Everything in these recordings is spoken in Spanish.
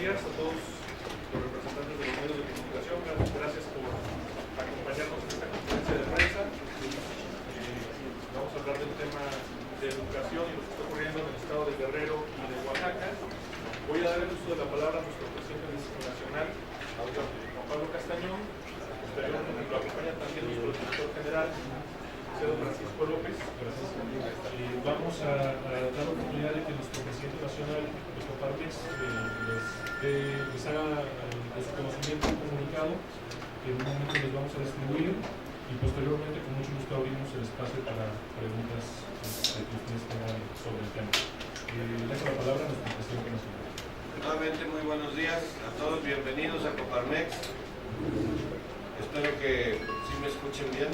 días a todos los representantes de los medios de comunicación. Gracias por acompañarnos en esta conferencia de prensa. Vamos a hablar del tema de educación y lo que está ocurriendo en el estado de Guerrero y de Oaxaca. Voy a dar el uso de la palabra a nuestro presidente nacional, Juan Pablo Castañón. Posteriormente lo acompaña también nuestro director general, Francisco López. Vamos a dar la oportunidad de que nuestro presidente nacional de Coparmex les haga de su conocimiento un comunicado que en un momento les vamos a distribuir y posteriormente con mucho gusto abrimos el espacio para preguntas que ustedes tengan sobre el tema. Le dejo la palabra a nuestro presidente nacional. Nuevamente muy buenos días a todos, bienvenidos a Coparmex. Espero que sí me escuchen bien.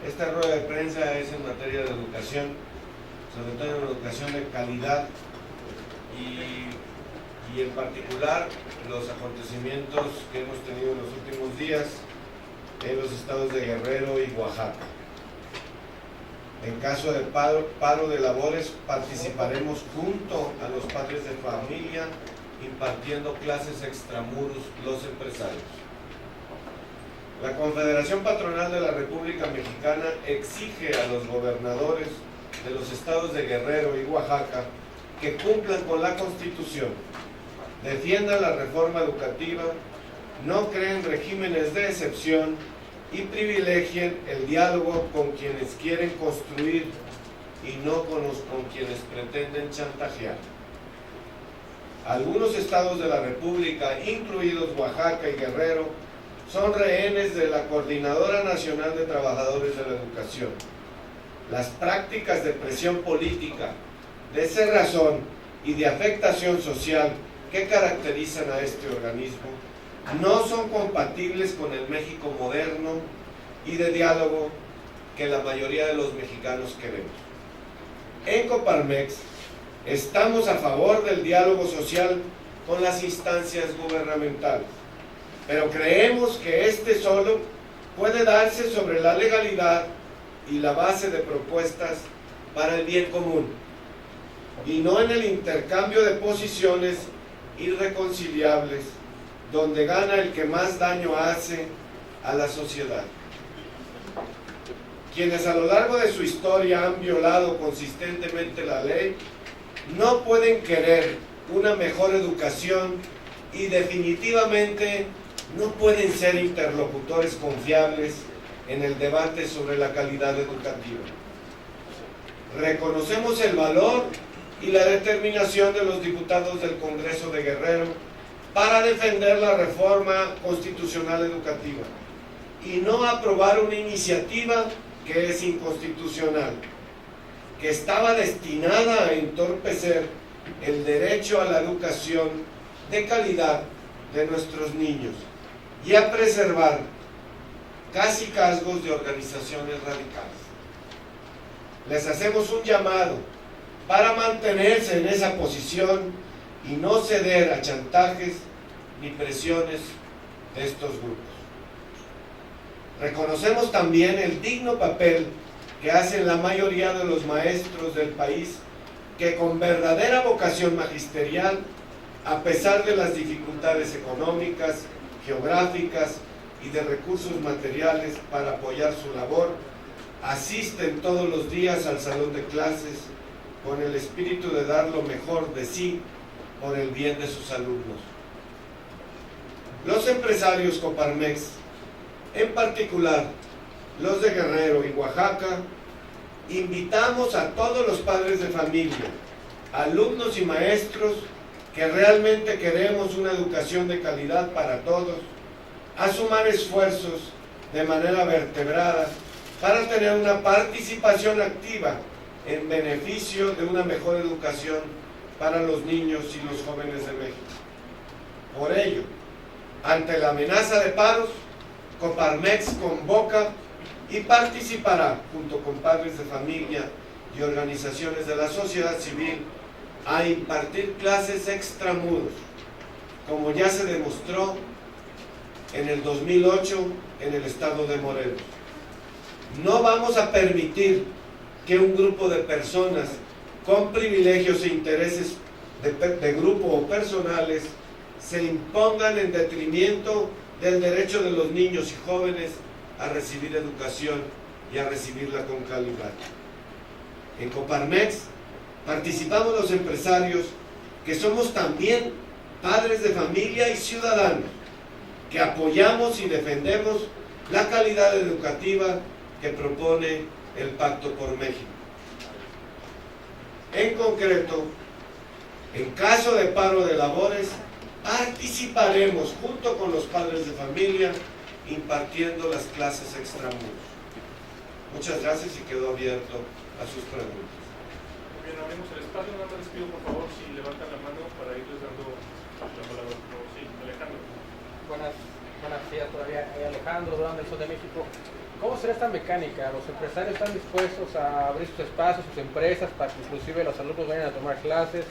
Esta rueda de prensa es en materia de educación, sobre todo en educación de calidad y en particular los acontecimientos que hemos tenido en los últimos días en los estados de Guerrero y Oaxaca. En caso de paro de labores, participaremos junto a los padres de familia impartiendo clases extramuros los empresarios. La Confederación Patronal de la República Mexicana exige a los gobernadores de los estados de Guerrero y Oaxaca que cumplan con la Constitución, defiendan la reforma educativa, no creen regímenes de excepción y privilegien el diálogo con quienes quieren construir y no con quienes pretenden chantajear. Algunos estados de la República, incluidos Oaxaca y Guerrero, son rehenes de la Coordinadora Nacional de Trabajadores de la Educación. Las prácticas de presión política, de cerrazón y de afectación social que caracterizan a este organismo no son compatibles con el México moderno y de diálogo que la mayoría de los mexicanos queremos. En Coparmex estamos a favor del diálogo social con las instancias gubernamentales, pero creemos que este solo puede darse sobre la legalidad y la base de propuestas para el bien común, y no en el intercambio de posiciones irreconciliables, donde gana el que más daño hace a la sociedad. Quienes a lo largo de su historia han violado consistentemente la ley, no pueden querer una mejor educación y definitivamente no pueden ser interlocutores confiables en el debate sobre la calidad educativa. Reconocemos el valor y la determinación de los diputados del Congreso de Guerrero para defender la reforma constitucional educativa y no aprobar una iniciativa que es inconstitucional, que estaba destinada a entorpecer el derecho a la educación de calidad de nuestros niños y a preservar cacicazgos de organizaciones radicales. Les hacemos un llamado para mantenerse en esa posición y no ceder a chantajes ni presiones de estos grupos. Reconocemos también el digno papel que hacen la mayoría de los maestros del país que con verdadera vocación magisterial, a pesar de las dificultades económicas, geográficas y de recursos materiales para apoyar su labor, asisten todos los días al salón de clases con el espíritu de dar lo mejor de sí por el bien de sus alumnos. Los empresarios Coparmex, en particular los de Guerrero y Oaxaca, invitamos a todos los padres de familia, alumnos y maestros que realmente queremos una educación de calidad para todos, a sumar esfuerzos de manera vertebrada para tener una participación activa en beneficio de una mejor educación para los niños y los jóvenes de México. Por ello, ante la amenaza de paros, Coparmex convoca y participará junto con padres de familia y organizaciones de la sociedad civil a impartir clases extramuros, como ya se demostró en el 2008 en el estado de Morelos. No vamos a permitir que un grupo de personas con privilegios e intereses de grupo o personales se impongan en detrimento del derecho de los niños y jóvenes a recibir educación y a recibirla con calidad. En Coparmex participamos los empresarios que somos también padres de familia y ciudadanos, que apoyamos y defendemos la calidad educativa que propone el Pacto por México. En concreto, en caso de paro de labores, participaremos junto con los padres de familia impartiendo las clases extramuros. Muchas gracias y quedo abierto a sus preguntas. Bien, abrimos el espacio. Nada más les pido por favor si levantan la mano para irles dando la palabra. Sí, Alejandro. Buenos días, todavía Alejandro Durán del Sol de México. ¿Cómo será esta mecánica? ¿Los empresarios están dispuestos a abrir sus espacios, sus empresas, para que inclusive los alumnos vayan a tomar clases?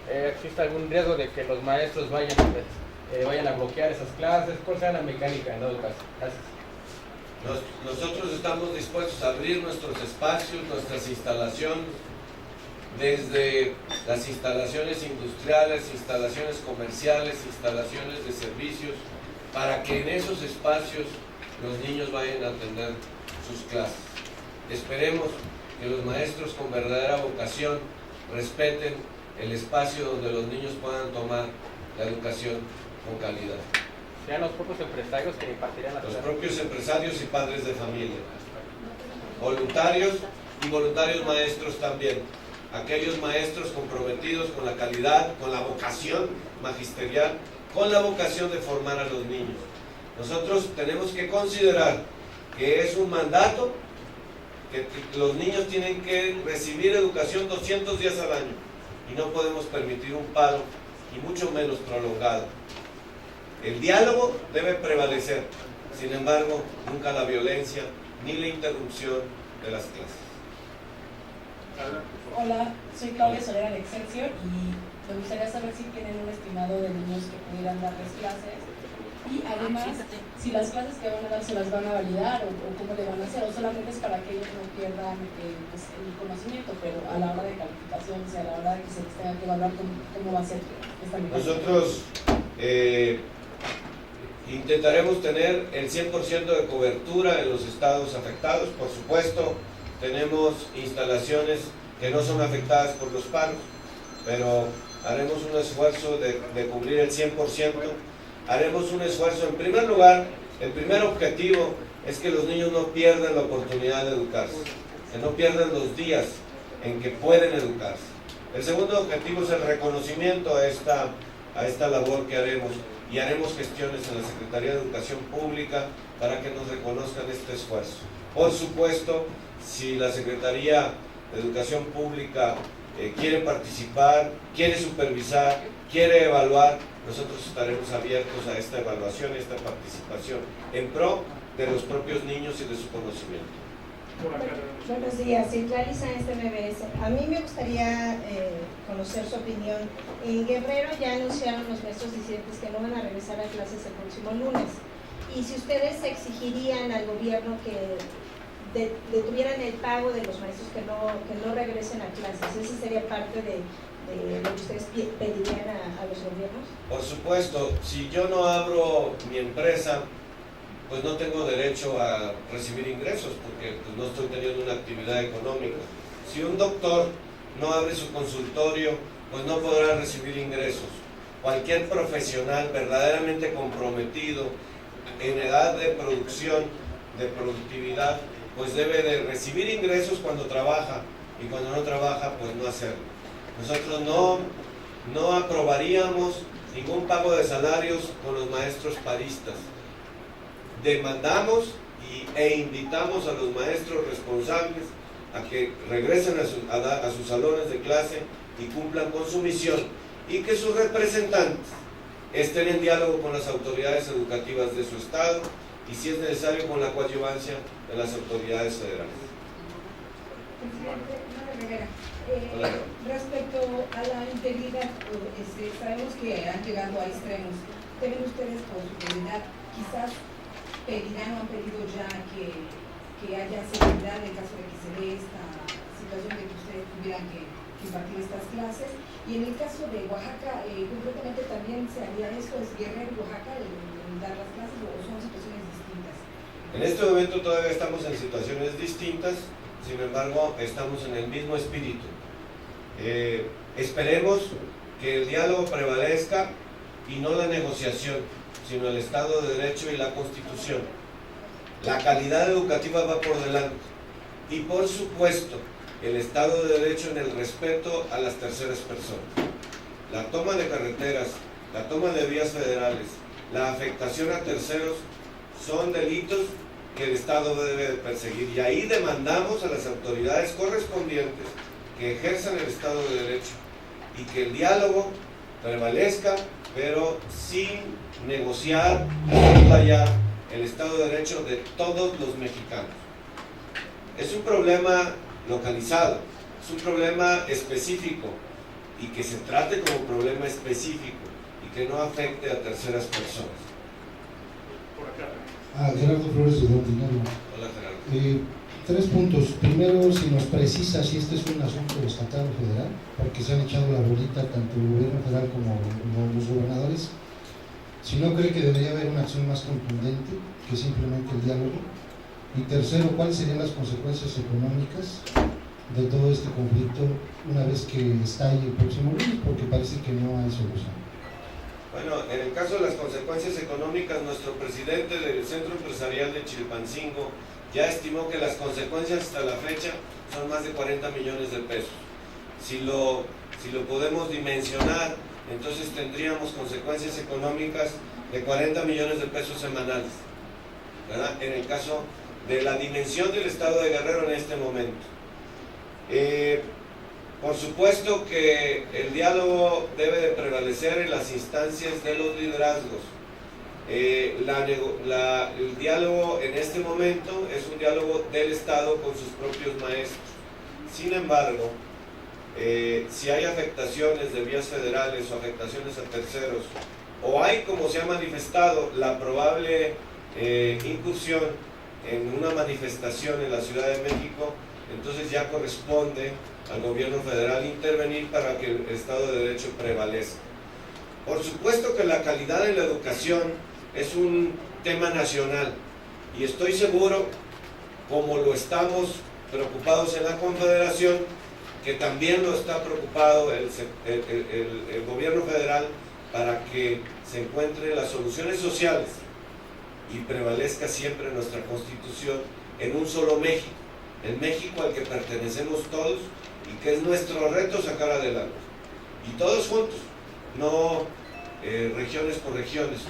¿Existe algún riesgo de que los maestros vayan a bloquear esas clases? ¿Cuál será la mecánica en todo caso? Gracias. Nosotros estamos dispuestos a abrir nuestros espacios, nuestras instalaciones, desde las instalaciones industriales, instalaciones comerciales, instalaciones de servicios, para que en esos espacios los niños vayan a atender sus clases. Esperemos que los maestros con verdadera vocación respeten el espacio donde los niños puedan tomar la educación con calidad. ¿Sean los propios empresarios que impartirán las clases? Los propios empresarios y padres de familia, voluntarios y voluntarios maestros también, aquellos maestros comprometidos con la calidad, con la vocación magisterial, con la vocación de formar a los niños. Nosotros tenemos que considerar que es un mandato, que los niños tienen que recibir educación 200 días al año y no podemos permitir un paro, y mucho menos prolongado. El diálogo debe prevalecer, sin embargo, nunca la violencia ni la interrupción de las clases. Hola, soy Claudia Solera de Excelsior y me gustaría saber si tienen un estimado de niños que pudieran darles clases y además si las clases que van a dar se las van a validar o cómo le van a hacer, o solamente es para que ellos no pierdan pues, el conocimiento, pero a la hora de calificación, o sea, a la hora de que se les tenga que evaluar cómo va a ser esta mecánica. Nosotros intentaremos tener el 100% de cobertura en los estados afectados. Por supuesto, tenemos instalaciones que no son afectadas por los paros, pero haremos un esfuerzo de cubrir el 100%. Haremos un esfuerzo, en primer lugar, el primer objetivo es que los niños no pierdan la oportunidad de educarse, que no pierdan los días en que pueden educarse. El segundo objetivo es el reconocimiento a esta labor que haremos, y haremos gestiones en la Secretaría de Educación Pública para que nos reconozcan este esfuerzo. Por supuesto, si la Secretaría de Educación Pública quiere participar, quiere supervisar, quiere evaluar, nosotros estaremos abiertos a esta evaluación, a esta participación en pro de los propios niños y de su conocimiento. Buenos días, Central Sáenz de MBS. A mí me gustaría conocer su opinión. En Guerrero ya anunciaron los maestros disidentes que no van a regresar a clases el próximo lunes. Y si ustedes exigirían al gobierno que detuvieran el pago de los maestros que no regresen a clases, ¿esa sería parte de lo que ustedes pedirían a los gobiernos? Por supuesto, si yo no abro mi empresa, pues no tengo derecho a recibir ingresos, porque pues, no estoy teniendo una actividad económica. Si un doctor no abre su consultorio, pues no podrá recibir ingresos. Cualquier profesional verdaderamente comprometido en edad de producción, de productividad, pues debe de recibir ingresos cuando trabaja, y cuando no trabaja, pues no hacerlo. Nosotros no aprobaríamos ningún pago de salarios con los maestros paristas. Demandamos e invitamos a los maestros responsables a que regresen a sus salones de clase y cumplan con su misión, y que sus representantes estén en diálogo con las autoridades educativas de su estado y, si es necesario, con la coadyuvancia de las autoridades federales. Respecto a la integridad, sabemos que han llegado a extremos. ¿Deben ustedes por su integridad quizás pedirán o han pedido ya que haya seguridad en caso de que se dé esta situación de que ustedes tuvieran que impartir estas clases. Y en el caso de Oaxaca, concretamente también se haría esto, es Guerrero y Oaxaca el dar las clases, o son situaciones distintas. En este momento todavía estamos en situaciones distintas, sin embargo estamos en el mismo espíritu. Esperemos que el diálogo prevalezca y no la negociación, sino el Estado de Derecho y la Constitución. La calidad educativa va por delante y por supuesto el Estado de Derecho en el respeto a las terceras personas. La toma de carreteras, la toma de vías federales, la afectación a terceros son delitos que el Estado debe de perseguir, y ahí demandamos a las autoridades correspondientes que ejerzan el Estado de Derecho y que el diálogo prevalezca, pero sin negociar ya el Estado de Derecho de todos los mexicanos. Es un problema localizado, es un problema específico, y que se trate como problema específico y que no afecte a terceras personas. Por acá. Gerardo Flores de Don Dinero. Hola, Gerardo. 3 puntos. Primero, si nos precisa si este es un asunto estatal o federal, porque se han echado la bolita tanto el gobierno federal como los gobernadores. Si no, cree que debería haber una acción más contundente que simplemente el diálogo. Y tercero, ¿cuáles serían las consecuencias económicas de todo este conflicto una vez que estalle el próximo lunes? Porque parece que no hay solución. Bueno, en el caso de las consecuencias económicas, nuestro presidente del Centro Empresarial de Chilpancingo ya estimó que las consecuencias hasta la fecha son más de 40 millones de pesos. Si lo podemos dimensionar, entonces tendríamos consecuencias económicas de 40 millones de pesos semanales, ¿verdad? En el caso de la dimensión del estado de Guerrero en este momento. Por supuesto que el diálogo debe de prevalecer en las instancias de los liderazgos. El diálogo en este momento es un diálogo del Estado con sus propios maestros. Sin embargo, si hay afectaciones de vías federales o afectaciones a terceros, o hay, como se ha manifestado, la probable incursión en una manifestación en la Ciudad de México, entonces ya corresponde al gobierno federal intervenir para que el Estado de Derecho prevalezca. Por supuesto que la calidad en la educación es un tema nacional, y estoy seguro, como lo estamos preocupados en la Confederación, que también lo está preocupado el gobierno federal para que se encuentren las soluciones sociales y prevalezca siempre nuestra Constitución en un solo México, el México al que pertenecemos todos y que es nuestro reto sacar adelante. Y todos juntos, no regiones por regiones,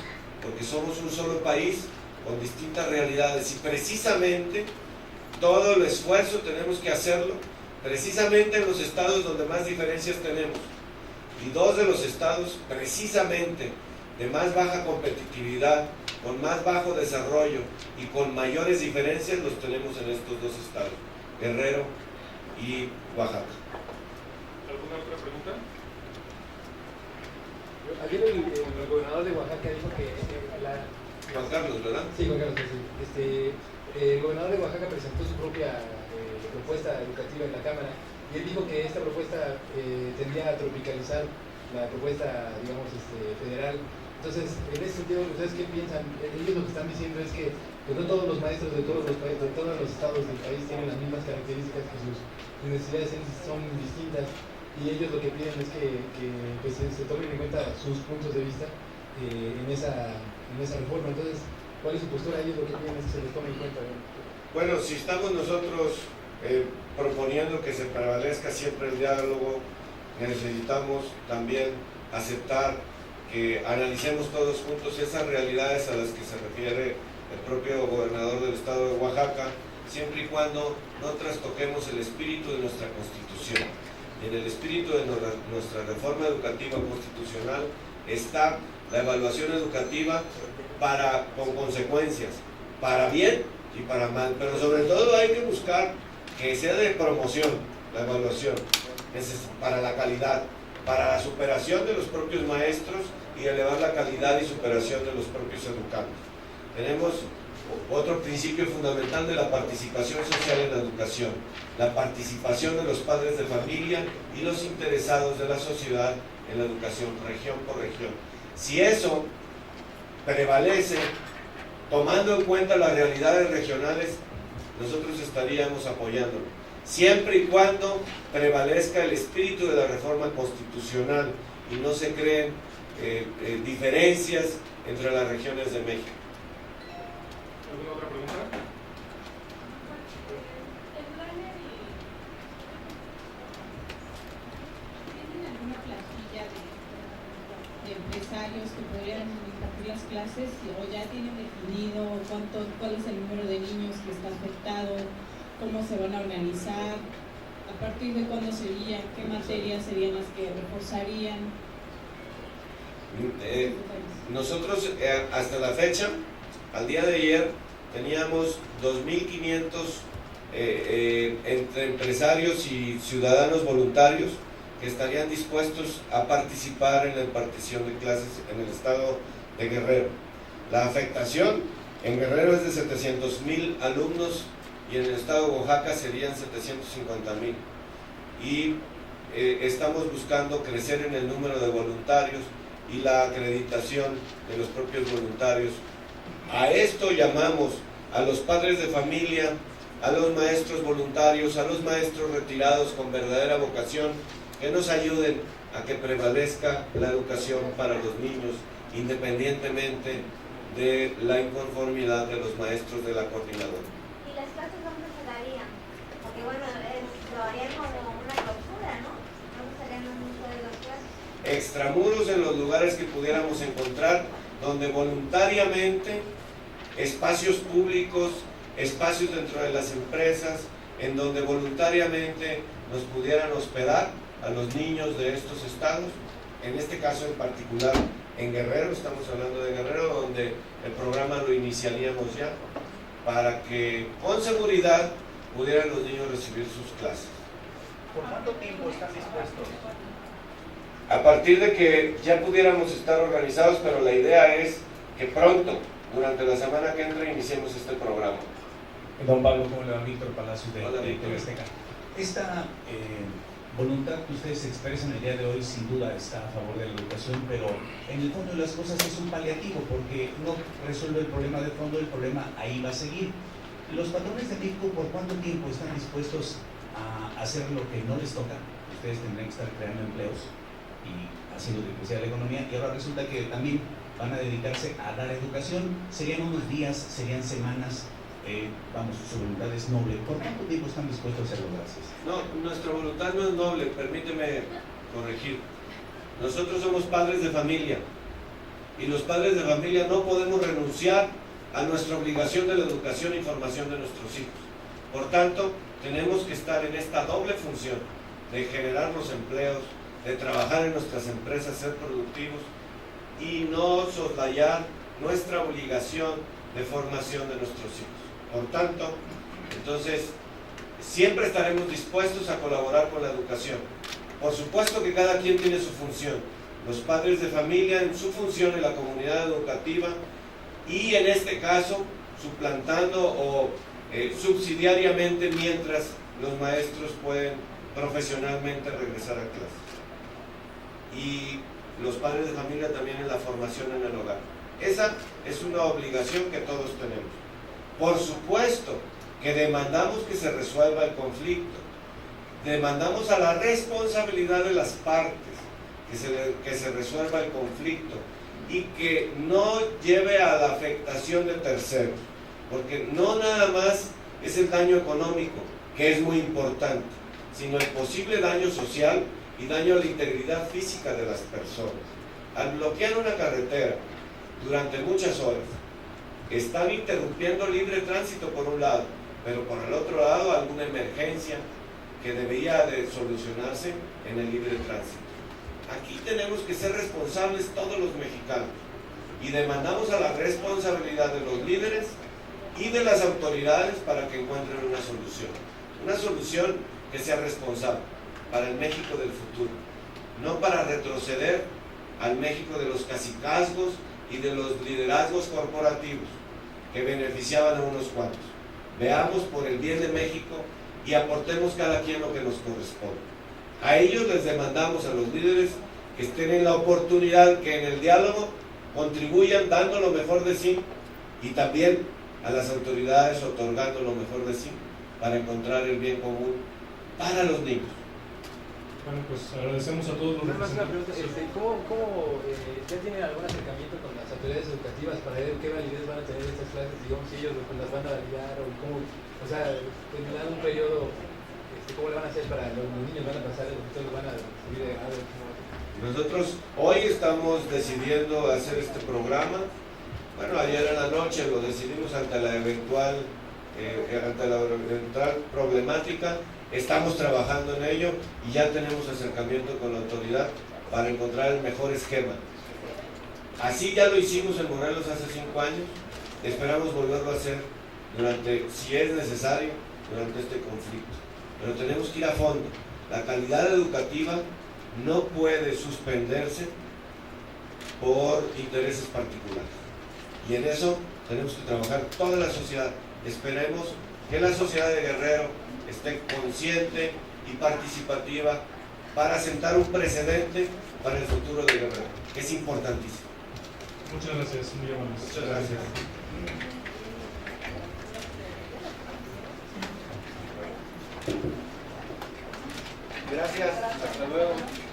porque somos un solo país con distintas realidades, y precisamente todo el esfuerzo tenemos que hacerlo precisamente en los estados donde más diferencias tenemos, y 2 de los estados precisamente de más baja competitividad, con más bajo desarrollo y con mayores diferencias los tenemos en estos 2 estados, Guerrero y Oaxaca. ¿Alguna otra pregunta? Ayer el gobernador de Oaxaca dijo que Juan Carlos, ¿verdad? Sí, Juan Carlos, sí. El gobernador de Oaxaca presentó su propia propuesta educativa en la Cámara, y él dijo que esta propuesta tendría a tropicalizar la propuesta, digamos, federal. Entonces, en ese sentido, ¿ustedes qué piensan? Ellos lo que están diciendo es que no todos los maestros de todos los países, de todos los estados del país tienen las mismas características, que sus necesidades son distintas, y ellos lo que piden es que pues, se tomen en cuenta sus puntos de vista en esa reforma. Entonces, ¿cuál es su postura? Ellos lo que piden es que se les tome en cuenta, ¿no? Bueno, si estamos nosotros proponiendo que se prevalezca siempre el diálogo, necesitamos también aceptar que analicemos todos juntos esas realidades a las que se refiere el propio gobernador del estado de Oaxaca, siempre y cuando no trastoquemos el espíritu de nuestra Constitución. En el espíritu de nuestra reforma educativa constitucional está la evaluación educativa con consecuencias, para bien y para mal, pero sobre todo hay que buscar que sea de promoción la evaluación, para la calidad, para la superación de los propios maestros y elevar la calidad y superación de los propios educandos. Tenemos Otro principio fundamental de la participación social en la educación, la participación de los padres de familia y los interesados de la sociedad en la educación región por región. Si eso prevalece, tomando en cuenta las realidades regionales, nosotros estaríamos apoyándolo, siempre y cuando prevalezca el espíritu de la reforma constitucional y no se creen diferencias entre las regiones de México. ¿Alguna otra pregunta? ¿Tienen alguna plantilla de empresarios que podrían impartir las clases o ya tienen definido cuál es el número de niños que está afectado, cómo se van a organizar, a partir de cuándo sería, qué materias serían las que reforzarían? Nosotros hasta la fecha, al día de ayer, teníamos 2.500 entre empresarios y ciudadanos voluntarios que estarían dispuestos a participar en la impartición de clases en el estado de Guerrero. La afectación en Guerrero es de 700,000 alumnos y en el estado de Oaxaca serían 750,000. Y estamos buscando crecer en el número de voluntarios y la acreditación de los propios voluntarios. A esto llamamos a los padres de familia, a los maestros voluntarios, a los maestros retirados con verdadera vocación, que nos ayuden a que prevalezca la educación para los niños, independientemente de la inconformidad de los maestros de la coordinadora. ¿Y las clases dónde se darían? Porque bueno, lo harían como una clausura, ¿no? ¿Dónde serían los muchos de las clases? Extramuros, en los lugares que pudiéramos encontrar, donde voluntariamente, espacios públicos, espacios dentro de las empresas, en donde voluntariamente nos pudieran hospedar a los niños de estos estados, en este caso en particular en Guerrero, estamos hablando de Guerrero, donde el programa lo iniciaríamos ya, para que con seguridad pudieran los niños recibir sus clases. ¿Por cuánto tiempo están dispuestos? A partir de que ya pudiéramos estar organizados, pero la idea es que pronto, durante la semana que entra, iniciemos este programa. Don Pablo, ¿cómo le va? Víctor Palacio de Víctor. Azteca. Esta voluntad que ustedes expresan el día de hoy sin duda está a favor de la educación, pero en el fondo de las cosas es un paliativo porque no resuelve el problema de fondo, el problema ahí va a seguir. Los patrones de México, ¿por cuánto tiempo están dispuestos a hacer lo que no les toca? Ustedes tendrán que estar creando empleos y haciendo que crezca la economía, y ahora resulta que también van a dedicarse a dar educación. Serían unos días, serían semanas, su voluntad es noble. ¿Por cuánto tiempo están dispuestos a hacerlo? Gracias. No, nuestra voluntad no es noble, permíteme corregir. Nosotros somos padres de familia y los padres de familia no podemos renunciar a nuestra obligación de la educación e información de nuestros hijos. Por tanto, tenemos que estar en esta doble función de generar los empleos, de trabajar en nuestras empresas, ser productivos y no soslayar nuestra obligación de formación de nuestros hijos. Por tanto, entonces, siempre estaremos dispuestos a colaborar con la educación. Por supuesto que cada quien tiene su función. Los padres de familia en su función en la comunidad educativa y en este caso suplantando o subsidiariamente mientras los maestros pueden profesionalmente regresar a clases. Y los padres de familia también en la formación en el hogar. Esa es una obligación que todos tenemos. Por supuesto que demandamos que se resuelva el conflicto, demandamos a la responsabilidad de las partes que se resuelva el conflicto y que no lleve a la afectación de terceros, porque no nada más es el daño económico, que es muy importante, sino el posible daño social y daño a la integridad física de las personas. Al bloquear una carretera durante muchas horas, están interrumpiendo libre tránsito por un lado, pero por el otro lado alguna emergencia que debía de solucionarse en el libre tránsito. Aquí tenemos que ser responsables todos los mexicanos y demandamos a la responsabilidad de los líderes y de las autoridades para que encuentren una solución que sea responsable para el México del futuro, no para retroceder al México de los cacicazgos y de los liderazgos corporativos. que beneficiaban a unos cuantos. Veamos por el bien de México y aportemos cada quien lo que nos corresponde. A ellos les demandamos, a los líderes, que estén en la oportunidad, que en el diálogo contribuyan dando lo mejor de sí, y también a las autoridades otorgando lo mejor de sí para encontrar el bien común para los niños. Bueno, pues agradecemos a todos los Nada más una representantes. pregunta, ¿cómo ya tienen algún acercamiento con las autoridades educativas para ver qué validez van a tener estas clases, digamos, si ellos las van a validar o cómo, o sea, terminado un periodo, cómo le van a hacer para los niños van a pasar, los profesores van a subir de grado? Nosotros hoy estamos decidiendo hacer este programa. Bueno, ayer en la noche lo decidimos ante la eventual problemática. Estamos trabajando en ello y ya tenemos acercamiento con la autoridad para encontrar el mejor esquema. Así ya lo hicimos en Morelos hace 5 años. Esperamos volverlo a hacer durante, si es necesario, durante este conflicto. Pero tenemos que ir a fondo. La calidad educativa no puede suspenderse por intereses particulares. Y en eso tenemos que trabajar toda la sociedad. Esperemos que la sociedad de Guerrero esté consciente y participativa para sentar un precedente para el futuro de Guerrero, que es importantísimo. Muchas gracias, muy amables. Muchas gracias. Gracias, hasta luego.